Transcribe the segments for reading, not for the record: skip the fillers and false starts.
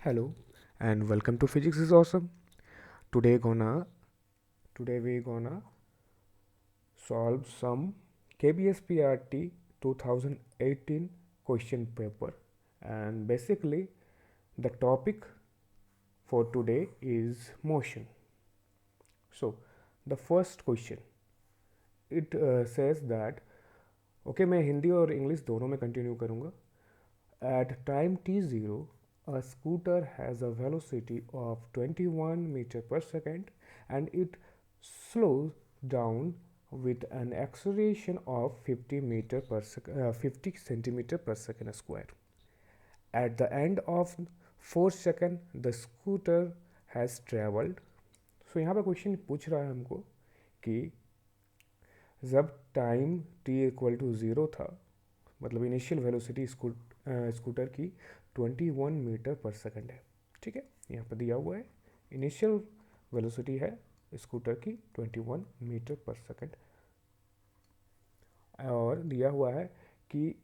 Hello and welcome to Physics is Awesome. Today we gonna solve some KBSPRT 2018 question paper, and basically the topic for today is motion. So the first question, it says that, okay, मैं हिंदी और English दोनों में continue करूँगा. At time t0, a scooter has a velocity of 21 meter per second and it slows down with an acceleration of 50 centimeter per second square. At the end of 4 seconds, the scooter has traveled. So यहाँ पे question पूछ रहा है हमको कि जब time t equal to zero था, मतलब इनिशियल वेलोसिटी स्कूटर की 21 मीटर पर सेकंड है. ठीक है, यहाँ पर दिया हुआ है इनिशियल वेलोसिटी है स्कूटर की 21 मीटर पर सेकंड, और दिया हुआ है कि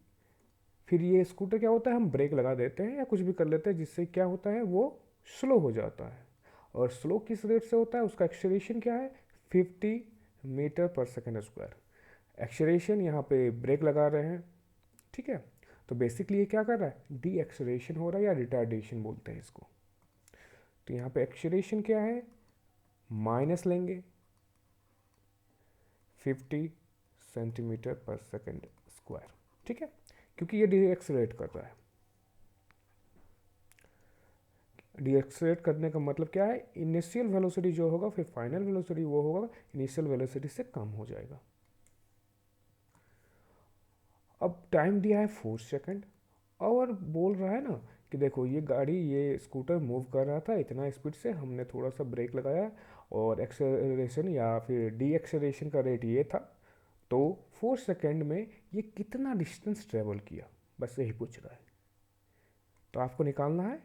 फिर ये स्कूटर क्या होता है, हम ब्रेक लगा देते हैं या कुछ भी कर लेते हैं जिससे क्या होता है वो स्लो हो जाता है. और स्लो किस रेट से होता है, उसका एक्सेलरेशन क्या है, 50 मीटर पर सेकंड स्क्वायर. एक्सेलरेशन यहाँ पे ब्रेक लगा रहे हैं. ठीक है, तो बेसिकली ये क्या कर रहा है, डी एक्सेलरेशन हो रहा है या रिटार्डेशन बोलते हैं इसको. तो यहाँ पे एक्सेलरेशन क्या है, माइनस लेंगे 50 सेंटीमीटर पर सेकंड स्क्वायर. ठीक है, क्योंकि ये डी एक्सेलरेट कर रहा है. डी एक्सेलरेट करने का मतलब क्या है, इनिशियल वेलोसिटी जो होगा फिर फाइनल वेलोसिटी वो होगा इनिशियल वेलोसिटी से कम हो जाएगा. अब टाइम दिया है 4 सेकंड और बोल रहा है ना कि देखो ये स्कूटर मूव कर रहा था इतना स्पीड से, हमने थोड़ा सा ब्रेक लगाया और एक्सेलरेशन या फिर डी एक्सेलरेशन का रेट ये था. तो 4 सेकंड में ये कितना डिस्टेंस ट्रेवल किया, बस यही पूछ रहा है. तो आपको निकालना है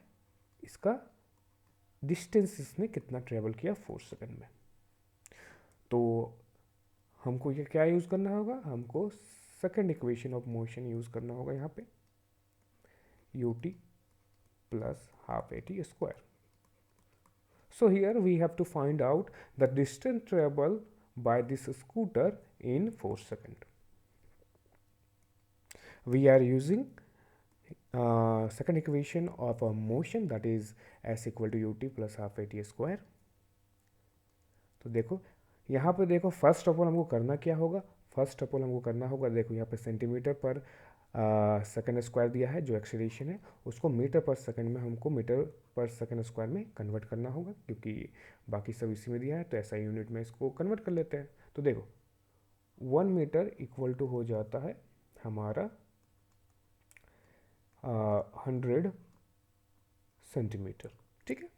इसका डिस्टेंस, इसने कितना ट्रेवल किया 4 सेकंड में. तो हमको ये क्या यूज़ करना होगा, हमको second equation of motion use करना होगा यहाँ पे, ut plus half at square. So here we have to find out the distance traveled by this scooter in 4 seconds. We are using second equation of a motion, that is s equal to ut plus half at square. तो देखो यहाँ पे देखो, first of all हमको करना क्या होगा, देखो यहाँ पे सेंटीमीटर पर सेकंड स्क्वायर दिया है जो एक्सेलरेशन है, उसको मीटर पर सेकंड में हमको मीटर पर सेकंड स्क्वायर में कन्वर्ट करना होगा, क्योंकि बाकी सब इसी में दिया है तो ऐसा यूनिट में इसको कन्वर्ट कर लेते हैं. तो देखो 1 मीटर इक्वल टू हो जाता है हमारा 100 सेंटीमीटर. ठीक है,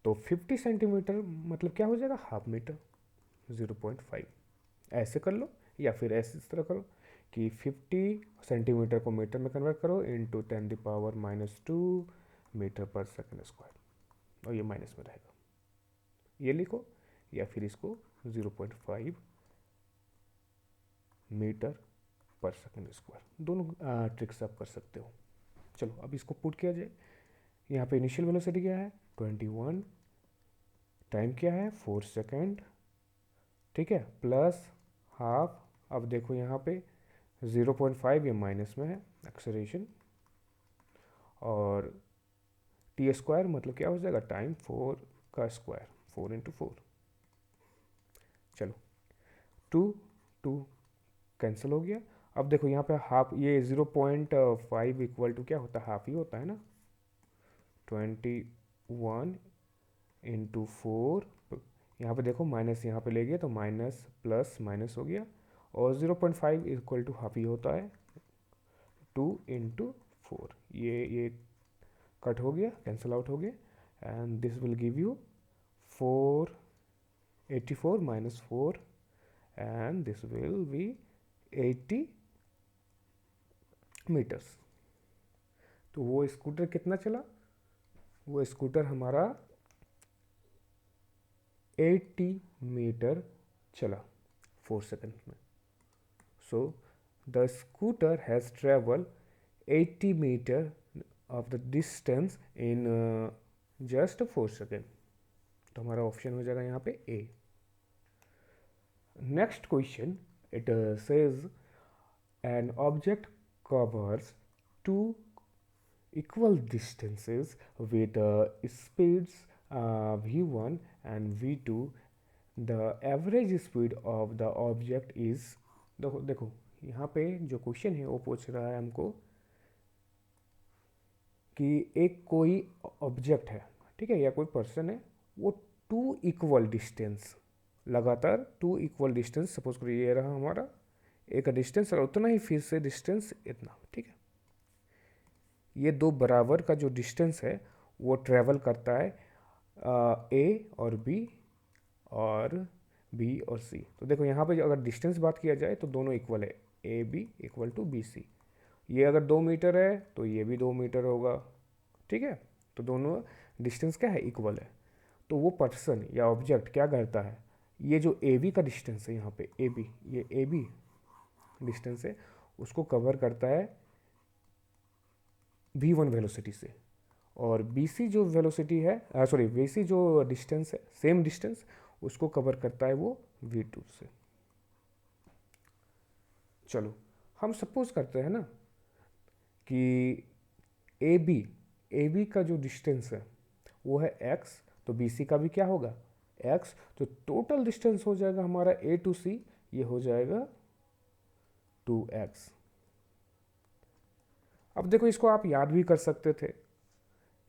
तो 50 सेंटीमीटर मतलब क्या हो जाएगा, हाफ मीटर, 0.5. ऐसे कर लो या फिर ऐसे इस तरह करो कि 50 सेंटीमीटर को मीटर में कन्वर्ट करो इंटू 10⁻⁻² मीटर पर सेकंड स्क्वायर, और ये माइनस में रहेगा, ये लिखो, या फिर इसको 0.5 मीटर पर सेकंड स्क्वायर, दोनों ट्रिक्स आप कर सकते हो. चलो अब इसको पुट किया जाए. यहाँ पे इनिशियल वेलोसिटी क्या है 21, टाइम क्या है 4 सेकंड. ठीक है, प्लस हाफ. अब देखो यहाँ पे 0.5 ये माइनस में है एक्सेलरेशन, और टी स्क्वायर मतलब क्या हो जाएगा, टाइम 4 का स्क्वायर, 4 इंटू 4. चलो 2 2 कैंसिल हो गया. अब देखो यहाँ पे हाफ, ये 0.5 इक्वल टू क्या होता है, हाफ ही होता है ना. 21 इंटू 4, यहाँ पे देखो माइनस यहाँ पे ले गया तो माइनस प्लस माइनस हो गया, और 0.5 इक्वल टू हाफ ही होता है 2 इंटू 4. ये कट हो गया, कैंसिल आउट हो गया, and this will give you 484 minus 4, and this will be 80 meters. तो वो स्कूटर कितना चला, वो स्कूटर हमारा 80 मीटर चला 4 सेकंड में. So the scooter has travel 80 metre of the distance in just 4 second. तो हमारा ऑप्शन हो जाएगा यहाँ पे A. Next question, it says an object covers two equal distances with speeds v1 and v2. The average speed of the object is, देखो देखो यहाँ पे जो क्वेश्चन है वो पूछ रहा है हमको कि एक कोई ऑब्जेक्ट है, ठीक है, या कोई पर्सन है, वो टू इक्वल डिस्टेंस, लगातार टू इक्वल डिस्टेंस, सपोज करिए ये रहा हमारा एक डिस्टेंस और उतना ही फिर से डिस्टेंस इतना, ठीक है, ये दो बराबर का जो डिस्टेंस है वो ट्रेवल करता है ए और बी और बी और सी। तो देखो यहाँ पे अगर डिस्टेंस बात किया जाए तो दोनों इक्वल है, A B equal to B C. ये अगर 2 मीटर है तो ये भी 2 मीटर होगा, ठीक है, तो दोनों डिस्टेंस क्या है, इक्वल है। तो वो पर्सन या ऑब्जेक्ट क्या करता है, ये जो ए बी का डिस्टेंस है, यहाँ पे ए बी, ये ए बी डिस्टेंस है, उसको कवर करता है v1 वेलोसिटी से, और bc जो वेलोसिटी है, सॉरी bc जो डिस्टेंस है, सेम डिस्टेंस, उसको कवर करता है वो v2 से। चलो हम सपोज करते हैं ना कि ए बी का जो डिस्टेंस है वो है x, तो bc का भी क्या होगा x, तो टोटल डिस्टेंस हो जाएगा हमारा a टू c, ये हो जाएगा 2x। अब देखो इसको आप याद भी कर सकते थे,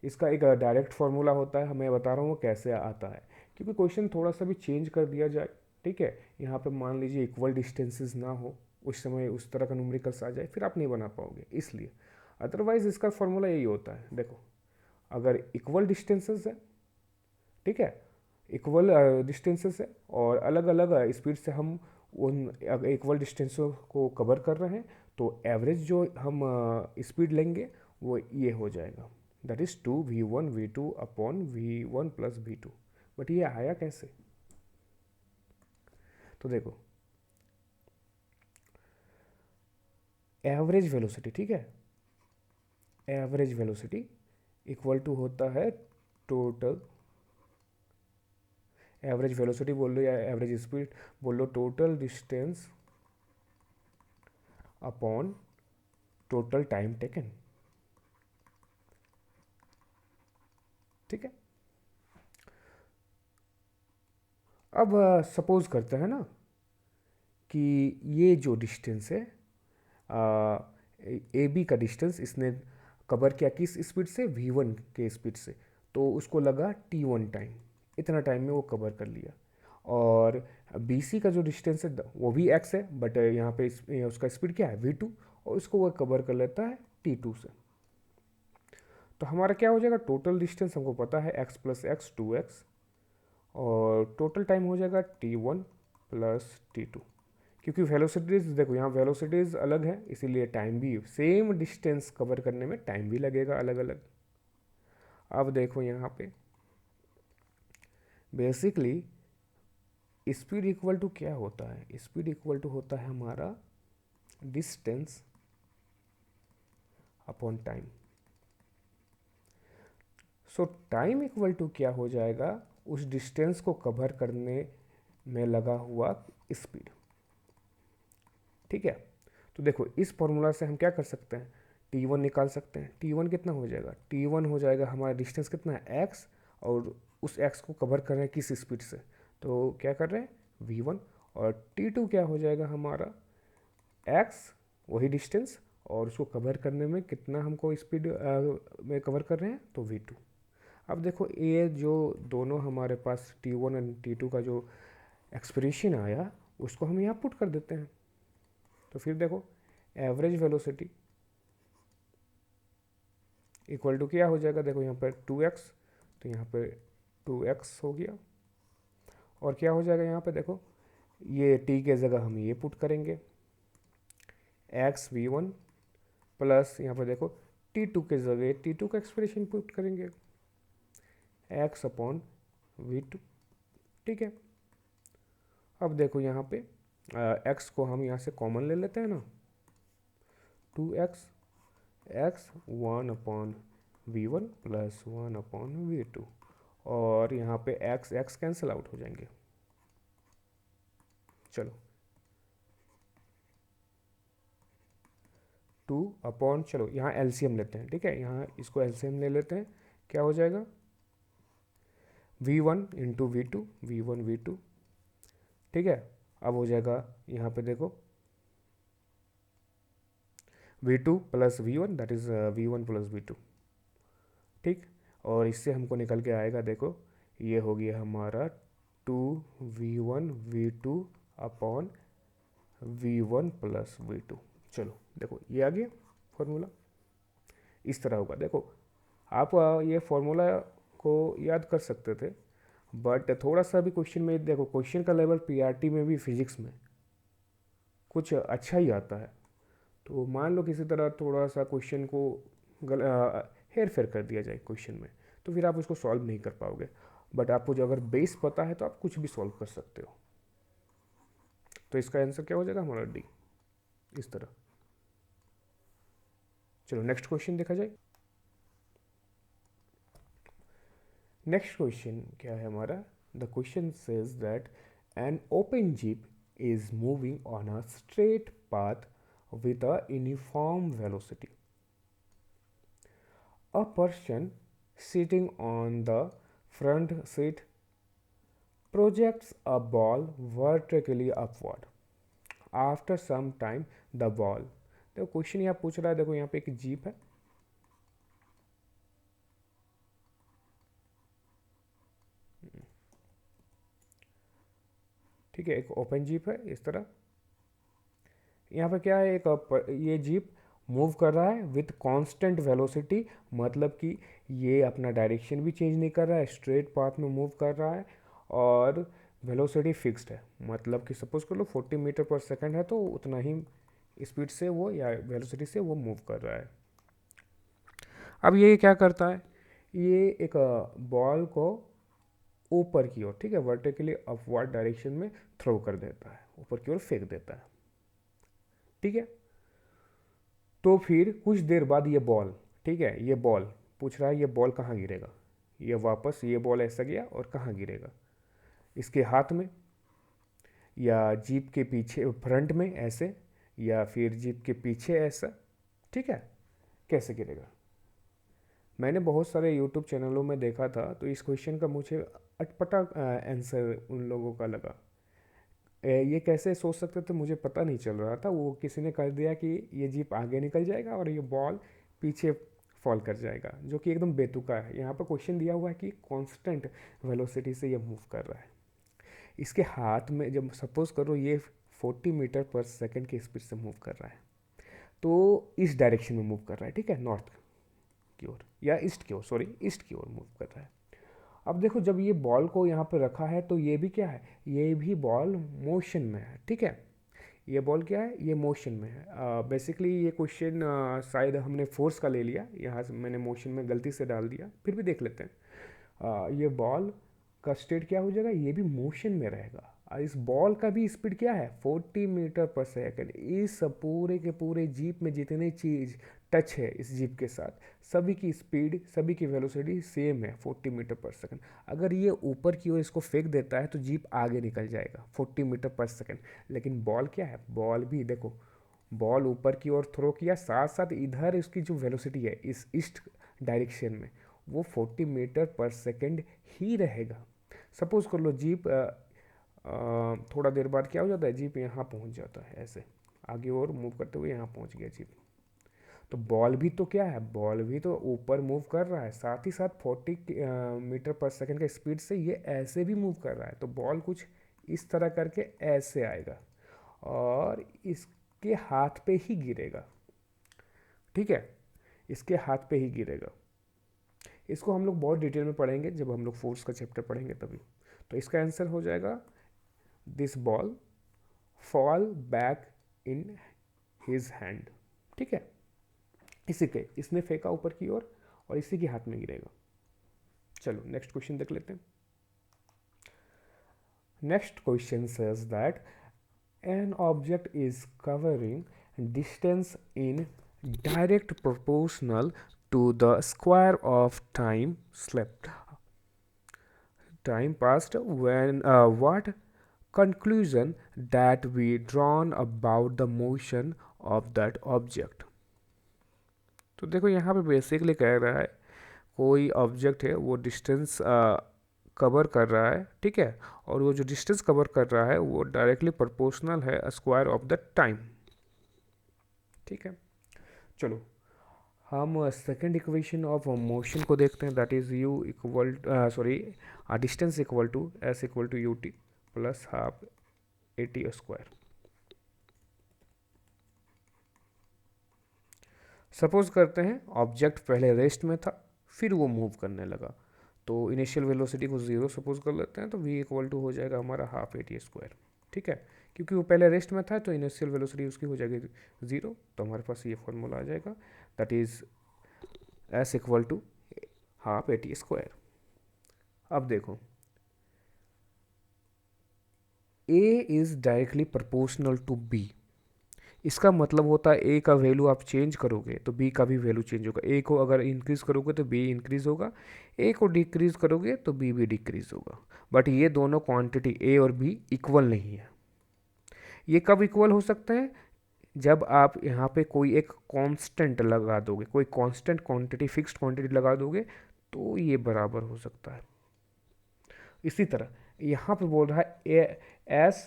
इसका एक डायरेक्ट फार्मूला होता है, मैं बता रहा हूँ वो कैसे आता है, क्योंकि क्वेश्चन थोड़ा सा भी चेंज कर दिया जाए, ठीक है, यहाँ पे मान लीजिए इक्वल डिस्टेंसेस ना हो, उस समय उस तरह का न्यूमेरिकल्स आ जाए, फिर आप नहीं बना पाओगे, इसलिए अदरवाइज इसका फार्मूला यही होता है। देखो अगर इक्वल डिस्टेंसेस है, ठीक है, इक्वल डिस्टेंसेस है और अलग अलग स्पीड से हम उन इक्वल डिस्टेंसों को कवर कर रहे हैं, तो एवरेज जो हम स्पीड लेंगे वो ये हो जाएगा, that is 2v1 v2 upon v1 plus v2। But ये आया कैसे, तो देखो एवरेज वेलोसिटी, ठीक है, एवरेज वेलोसिटी इक्वल टू होता है टोटल, एवरेज वेलोसिटी बोल लो या एवरेज स्पीड बोल लो, total distance upon total time taken, ठीक है। अब सपोज करते हैं ना कि ये जो डिस्टेंस है ए बी का डिस्टेंस इसने कवर किया किस स्पीड से, v1 के स्पीड से, तो उसको लगा t1 टाइम, इतना टाइम में वो कवर कर लिया। और bc का जो डिस्टेंस है वो भी x है, बट यहाँ पे उसका स्पीड क्या है v2, और उसको वो कवर कर लेता है t2 से। तो हमारा क्या हो जाएगा, टोटल डिस्टेंस हमको पता है x प्लस एक्स 2x, और टोटल टाइम हो जाएगा t1 प्लस t2, क्योंकि वेलोसिटीज देखो यहाँ वेलोसिटीज अलग है, इसीलिए टाइम भी सेम डिस्टेंस कवर करने में टाइम भी लगेगा अलग अलग। अब देखो यहाँ पे बेसिकली स्पीड इक्वल टू क्या होता है, स्पीड इक्वल टू होता है हमारा distance upon time. So time equal to क्या हो जाएगा, उस डिस्टेंस को कवर करने में लगा हुआ स्पीड, ठीक है। तो देखो इस फॉर्मूला से हम क्या कर सकते हैं, t1 निकाल सकते हैं, t1 कितना हो जाएगा, t1 हो जाएगा हमारा डिस्टेंस कितना है x, और उस x को कवर कर रहे हैं किस स्पीड से, तो क्या कर रहे हैं v1, और t2 क्या हो जाएगा हमारा x, वही डिस्टेंस, और उसको कवर करने में कितना हमको स्पीड में कवर कर रहे हैं, तो v2। अब देखो ये जो दोनों हमारे पास t1 और t2 का जो एक्सप्रेशन आया उसको हम यहाँ पुट कर देते हैं, तो फिर देखो एवरेज वेलोसिटी इक्वल टू क्या हो जाएगा, देखो यहाँ पर 2x, तो यहाँ पर 2x हो गया, और क्या हो जाएगा यहाँ पे देखो, ये t के जगह हम ये पुट करेंगे x v1 प्लस यहाँ पर देखो t2 के जगह t2 का एक्सप्रेशन पुट करेंगे x अपॉन v2, ठीक है। अब देखो यहाँ पे x को हम यहाँ से कॉमन ले लेते हैं ना, 2x, x 1 upon v1 plus 1/v2, और यहाँ पे x कैंसिल आउट हो जाएंगे। चलो 2 चलो यहाँ एलसीएम लेते हैं, ठीक है, यहाँ इसको एलसीएम ले लेते हैं। क्या हो जाएगा, v1 into we to, v1 v2, ठीक है। अब हो जाएगा यहाँ पे देखो v2 plus v1, that is v1 plus v2, ठीक। और इससे हमको निकल के आएगा, देखो ये हो गया हमारा 2v1 v2 upon v1 plus v2। चलो देखो ये आ गया फॉर्मूला, इस तरह होगा। देखो आप ये फॉर्मूला को याद कर सकते थे, बट थोड़ा सा भी क्वेश्चन में देखो, क्वेश्चन का लेवल पीआरटी में भी फिजिक्स में कुछ अच्छा ही आता है। तो मान लो किसी तरह थोड़ा सा क्वेश्चन को हेर फेर कर दिया जाए क्वेश्चन में, तो फिर आप उसको सॉल्व नहीं कर पाओगे। बट आपको जो अगर बेस पता है तो आप कुछ भी सॉल्व कर सकते हो। तो इसका आंसर क्या हो जाएगा हमारा डी, इस तरह। चलो नेक्स्ट क्वेश्चन देखा जाए। नेक्स्ट क्वेश्चन क्या है हमारा, the question says that an open jeep is moving on a straight path with a uniform velocity. A person sitting on the front seat projects a ball vertically upward. After some time, the ball, देखो question यहाँ पूछ रहा है, देखो यहाँ पे एक jeep है, ठीक है, एक ओपन जीप है इस तरह। यहाँ पे क्या है, ये जीप मूव कर रहा है विथ कांस्टेंट वेलोसिटी, मतलब कि ये अपना डायरेक्शन भी चेंज नहीं कर रहा है, स्ट्रेट पाथ में मूव कर रहा है, और वेलोसिटी फिक्स्ड है। मतलब कि सपोज कर लो 40 मीटर पर सेकंड है, तो उतना ही स्पीड से वो या वेलोसिटी से वो मूव कर रहा है। अब ये क्या करता है, ये एक बॉल को ऊपर की ओर, ठीक है, वर्टिकली अपवर्ड डायरेक्शन में थ्रो कर देता है, ऊपर की ओर फेंक देता है, ठीक है। तो फिर कुछ देर बाद ये बॉल, ठीक है, ये बॉल पूछ रहा है ये बॉल कहाँ गिरेगा। ये वापस ये बॉल ऐसा गया और कहाँ गिरेगा, इसके हाथ में, या जीप के पीछे फ्रंट में ऐसे, या फिर जीप के पीछे ऐसा, ठीक है, कैसे गिरेगा। मैंने बहुत सारे यूट्यूब चैनलों में देखा था, तो इस क्वेश्चन का मुझे अटपटा आंसर उन लोगों का लगा। ये कैसे सोच सकते थे मुझे पता नहीं चल रहा था। वो किसी ने कर दिया कि ये जीप आगे निकल जाएगा और ये बॉल पीछे फॉल कर जाएगा, जो कि एकदम बेतुका है। यहाँ पर क्वेश्चन दिया हुआ है कि कांस्टेंट वेलोसिटी से ये मूव कर रहा है। इसके हाथ में जब सपोज करो ये 40 मीटर पर सेकंड की स्पीड से मूव कर रहा है, तो इस डायरेक्शन में मूव कर रहा है, ठीक है, नॉर्थ की ओर या ईस्ट की ओर, सॉरी ईस्ट की ओर मूव कर रहा है। अब देखो जब ये बॉल को यहाँ पे रखा है, तो ये भी क्या है, ये भी बॉल मोशन में है, ठीक है। ये बॉल क्या है, ये मोशन में है। बेसिकली ये क्वेश्चन शायद हमने फोर्स का ले लिया, यहाँ से मैंने मोशन में गलती से डाल दिया, फिर भी देख लेते हैं। ये बॉल का स्टेट क्या हो जाएगा, ये भी मोशन में रहेगा। और इस बॉल का भी स्पीड क्या है, 40 मीटर पर सेकंड। इस पूरे के पूरे जीप में जितने चीज़ टच है इस जीप के साथ, सभी की स्पीड, सभी की वेलोसिटी सेम है, 40 मीटर पर सेकंड। अगर ये ऊपर की ओर इसको फेंक देता है तो जीप आगे निकल जाएगा 40 मीटर पर सेकंड। लेकिन बॉल क्या है, बॉल भी देखो, बॉल ऊपर की ओर थ्रो किया, साथ साथ इधर इसकी जो वेलोसिटी है इस ईस्ट डायरेक्शन में, वो 40 मीटर पर सेकंड ही रहेगा। सपोज कर लो जीप थोड़ा देर बाद क्या हो जाता है, जीप यहाँ पहुँच जाता है, ऐसे आगे और मूव करते हुए यहाँ पहुँच गया जीप। तो बॉल भी तो क्या है, बॉल भी तो ऊपर मूव कर रहा है, साथ ही साथ 40 मीटर पर सेकंड के स्पीड से ये ऐसे भी मूव कर रहा है। तो बॉल कुछ इस तरह करके ऐसे आएगा और इसके हाथ पे ही गिरेगा, ठीक है, इसके हाथ पे ही गिरेगा। इसको हम लोग बहुत डिटेल में पढ़ेंगे जब हम लोग फोर्स का चैप्टर पढ़ेंगे तभी। तो इसका आंसर हो जाएगा this ball fall back in his hand, ठीक है। इसी के इसने फेंका ऊपर की ओर और इसी के हाथ में गिरेगा। चलो नेक्स्ट क्वेश्चन देख लेते हैं। Next question says that an object is covering distance in direct proportional to the square of time slept. Time passed when what conclusion that we drawn about the motion of that object. तो देखो यहाँ पे basically कह रहा है कोई object है वो डिस्टेंस कवर कर रहा है, ठीक है, और वो जो डिस्टेंस कवर कर रहा है वो डायरेक्टली प्रोपोर्शनल है स्क्वायर ऑफ द टाइम, ठीक है। चलो हम सेकेंड इक्वेशन ऑफ मोशन को देखते हैं, that is u equal distance equal to s equal to u t plus half a t square. Suppose करते हैं ऑब्जेक्ट पहले रेस्ट में था, फिर वो मूव करने लगा, तो इनिशियल वेलोसिटी को 0 सपोज कर लेते हैं, तो v इक्वल टू हो जाएगा हमारा हाफ ए टी स्क्वायर, ठीक है, क्योंकि वो पहले रेस्ट में था तो इनिशियल वेलोसिटी उसकी हो जाएगी 0, तो हमारे पास ये फॉर्मूला आ जाएगा, that is s equal to half a t square. अब देखो a is directly proportional to b, इसका मतलब होता है a का वैल्यू आप चेंज करोगे तो b का भी वैल्यू चेंज होगा। a को अगर इंक्रीज करोगे तो b इंक्रीज होगा, a को डिक्रीज करोगे तो b भी डिक्रीज होगा। बट ये दोनों क्वांटिटी a और b इक्वल नहीं है। ये कब इक्वल हो सकते हैं? जब आप यहाँ पे कोई एक कांस्टेंट लगा दोगे, कोई कांस्टेंट क्वांटिटी फिक्स्ड क्वांटिटी लगा दोगे तो ये बराबर हो सकता है। इसी तरह यहाँ पे बोल रहा है s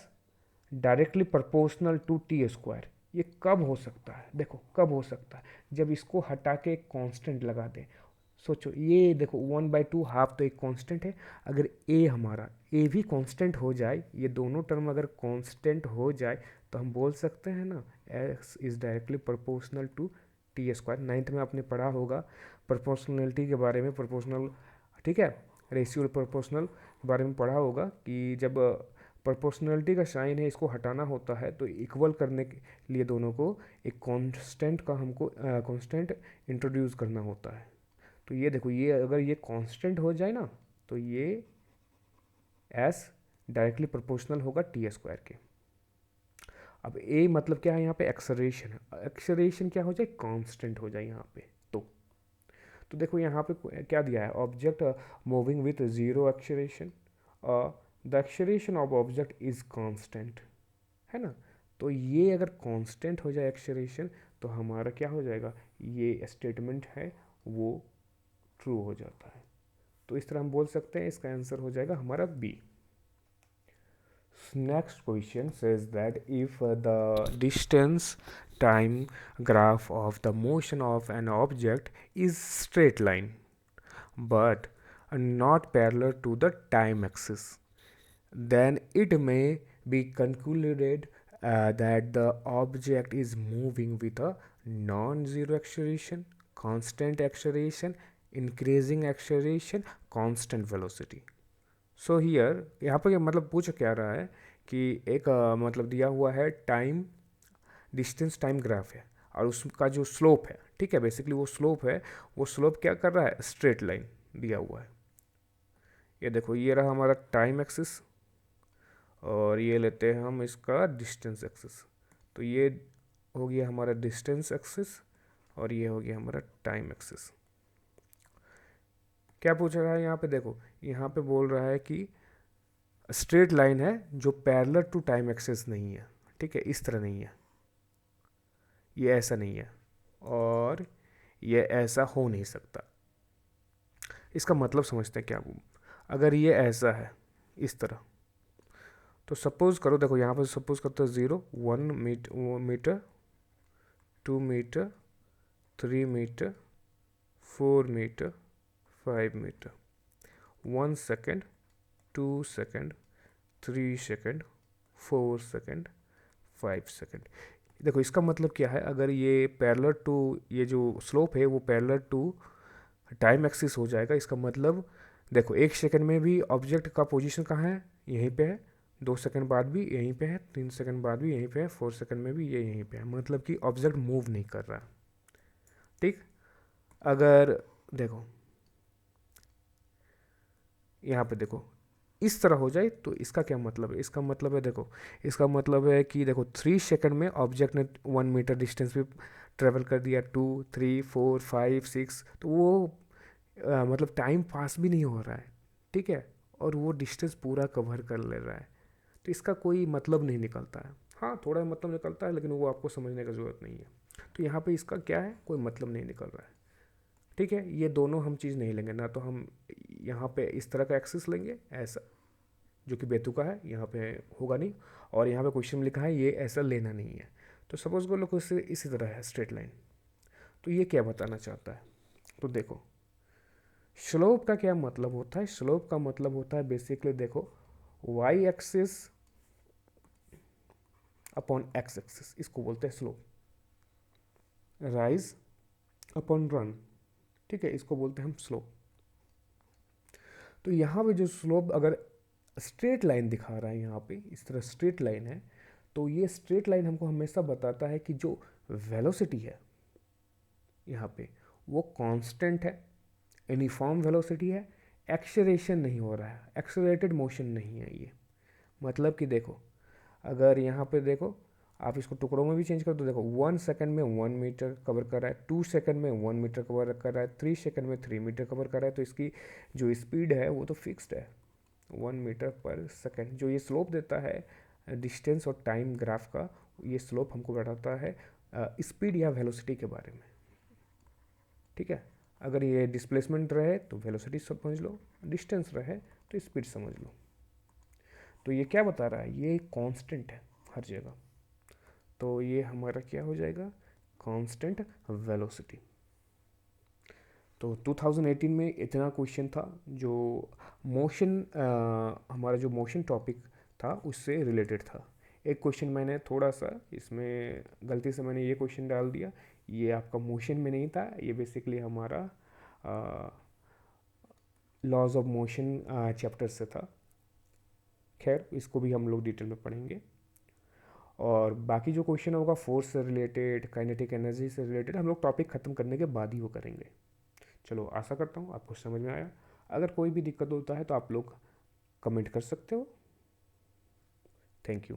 directly proportional to t square, ये कब हो सकता है? देखो कब हो सकता है, जब इसको हटा के एक कांस्टेंट लगा दें। सोचो ये देखो 1/2 हाफ तो एक कांस्टेंट है, अगर a हमारा a भी कांस्टेंट हो जाए, ये दोनों टर्म अगर कांस्टेंट हो जाए तो हम बोल सकते हैं ना s is directly proportional to t square. 9th में आपने पढ़ा होगा प्रोपोर्शनलिटी के बारे में, प्रोपोर्शनल, ठीक है, रेशियो प्रोपोर्शनल के बारे में पढ़ा होगा कि जब प्रोपोर्शनलिटी का साइन है इसको हटाना होता है तो इक्वल करने के लिए दोनों को एक कांस्टेंट का हमको कांस्टेंट इंट्रोड्यूस करना होता है। तो ये देखो ये अगर ये कांस्टेंट हो जाए ना तो ये s डायरेक्टली प्रोपोर्शनल होगा टी स्क्वायर के। अब a मतलब क्या है यहाँ पे? एक्सेलरेशन है। एक्सेलरेशन क्या हो जाए? कांस्टेंट हो जाए यहाँ पे। तो देखो यहाँ पे क्या दिया है? Object moving with 0 acceleration, the acceleration of object is constant, है ना। तो ये अगर कांस्टेंट हो जाए एक्सेलरेशन तो हमारा क्या हो जाएगा? ये स्टेटमेंट है वो ट्रू हो जाता है। तो इस तरह हम बोल सकते हैं इसका आंसर हो जाएगा हमारा B. Next question says that if the distance time graph of the motion of an object is straight line but not parallel to the time axis, then it may be concluded that the object is moving with a non-zero acceleration, constant acceleration, increasing acceleration, constant velocity. So here यहाँ पर मतलब पूछ क्या रहा है कि एक मतलब दिया हुआ है टाइम डिस्टेंस टाइम ग्राफ है और उसका जो स्लोप है, ठीक है, बेसिकली वो स्लोप है, वो स्लोप क्या कर रहा है? स्ट्रेट लाइन दिया हुआ है। ये देखो ये रहा हमारा टाइम एक्सिस और ये लेते हैं हम इसका डिस्टेंस एक्सिस। तो ये हो गया हमारा डिस्टेंस एक्सिस और ये हो गया हमारा टाइम एक्सिस। क्या पूछ रहा है यहाँ पे? देखो यहाँ पे बोल रहा है कि स्ट्रेट लाइन है जो पैरेलल टू टाइम एक्सिस नहीं है, ठीक है, इस तरह नहीं है, ये ऐसा नहीं है और ये ऐसा हो नहीं सकता। इसका मतलब समझते हैं क्या? अगर ये ऐसा है इस तरह तो सपोज करो, देखो यहाँ पर सपोज करते हैं 0, 1 meter, 2 meter, 3 meter, 4 meter, 5 meter, 1 second, 2 second, 3 second, 4 second, 5 second. देखो इसका मतलब क्या है? अगर ये पैरेलल टू, ये जो स्लोप है वो पैरेलल टू टाइम एक्सिस हो जाएगा, इसका मतलब देखो 1 सेकेंड में भी ऑब्जेक्ट का पोजीशन कहाँ है? यहीं पे है, 2 सेकेंड बाद भी यहीं पे है, 3 सेकेंड बाद भी यहीं पे है, 4 सेकेंड में भी ये यहीं पे है, मतलब कि ऑब्जेक्ट मूव नहीं कर रहा, ठीक। अगर देखो यहाँ पे देखो इस तरह हो जाए तो इसका क्या मतलब है? इसका मतलब है, देखो इसका मतलब है कि देखो 3 सेकंड में ऑब्जेक्ट ने 1 मीटर डिस्टेंस पे ट्रेवल कर दिया 2 3 4 5 6, तो वो मतलब टाइम पास भी नहीं हो रहा है, ठीक है, और वो डिस्टेंस पूरा कवर कर ले रहा है, तो इसका कोई मतलब नहीं निकलता है। हाँ, थोड़ा मतलब निकलता है, लेकिन वो आपको समझने का ज़रूरत नहीं है। तो यहाँ पे इसका क्या है, कोई मतलब नहीं निकल रहा है, ठीक है। ये दोनों हम चीज़ नहीं लेंगे, ना तो हम यहाँ पे इस तरह का एक्सेस लेंगे ऐसा, जो कि बेतुका है, यहाँ पे होगा नहीं, और यहाँ पे क्वेश्चन में लिखा है ये ऐसा लेना नहीं है। तो सपोज को लोग इसी तरह है स्ट्रेट लाइन, तो ये क्या बताना चाहता है, तो देखो स्लोप का क्या मतलब होता है। स्लोप का मतलब होता है बेसिकली, देखो y axis upon x axis, इसको बोलते हैं स्लोप। राइज अपॉन रन, ठीक है, इसको बोलते हैं हम स्लोप। तो यहाँ पे जो स्लोप अगर स्ट्रेट लाइन दिखा रहा है, यहाँ पे इस तरह स्ट्रेट लाइन है, तो ये स्ट्रेट लाइन हमको हमेशा बताता है कि जो वेलोसिटी है यहाँ पे वो कांस्टेंट है, यूनिफॉर्म वेलोसिटी है, एक्सेलरेशन नहीं हो रहा है, एक्सेलरेटेड मोशन नहीं है ये। मतलब कि देखो, अगर यहाँ पे देखो आप इसको टुकड़ों में भी चेंज कर दो, देखो 1 सेकंड में 1 मीटर कवर कर रहा है, 2 सेकंड में 1 मीटर कवर कर रहा है, 3 सेकंड में 3 मीटर कवर कर रहा है, तो इसकी जो स्पीड है वो तो फिक्स्ड है 1 मीटर पर सेकंड। जो ये स्लोप देता है डिस्टेंस और टाइम ग्राफ का, ये स्लोप हमको बताता है स्पीड या वेलोसिटी के बारे में, ठीक है। अगर ये डिस्प्लेसमेंट रहे तो वेलोसिटी समझ लो, डिस्टेंस रहे तो स्पीड समझ लो। तो ये क्या बता रहा है, ये कांस्टेंट है हर जगह, तो ये हमारा क्या हो जाएगा, कांस्टेंट वेलोसिटी। तो 2018 में इतना क्वेश्चन था जो मोशन, हमारा जो मोशन टॉपिक था उससे रिलेटेड था। एक क्वेश्चन मैंने थोड़ा सा इसमें गलती से मैंने ये क्वेश्चन डाल दिया, ये आपका मोशन में नहीं था, ये बेसिकली हमारा लॉज ऑफ मोशन चैप्टर से था। खैर, इसको भी हम लोग डिटेल में पढ़ेंगे, और बाकी जो क्वेश्चन होगा फोर्स से रिलेटेड, काइनेटिक एनर्जी से रिलेटेड, हम लोग टॉपिक ख़त्म करने के बाद ही वो करेंगे। चलो, आशा करता हूँ आपको समझ में आया। अगर कोई भी दिक्कत होता है तो आप लोग कमेंट कर सकते हो। Thank you.